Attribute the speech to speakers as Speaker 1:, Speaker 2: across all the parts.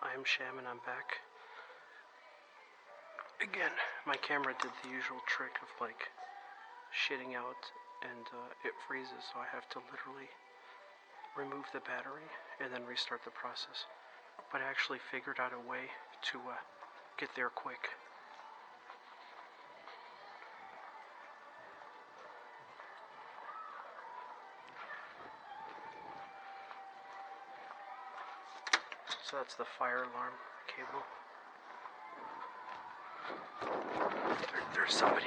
Speaker 1: I am Sham and I'm back. Again, my camera did the usual trick of like shitting out and it freezes, so I have to literally remove the battery and then restart the process. But I actually figured out a way to get there quick. So that's the fire alarm cable. There's somebody.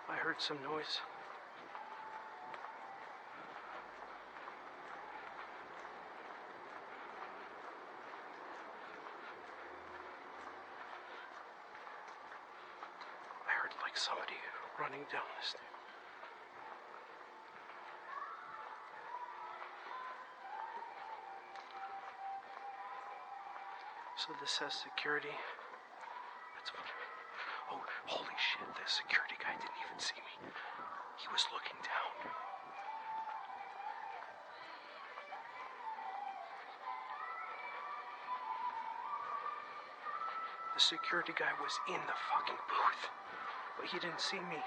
Speaker 1: I heard some noise. I heard like somebody running down the stairs. So this has security. That's what. Oh, holy shit, the security guy didn't even see me. He was looking down. The security guy was in the fucking booth, but he didn't see me.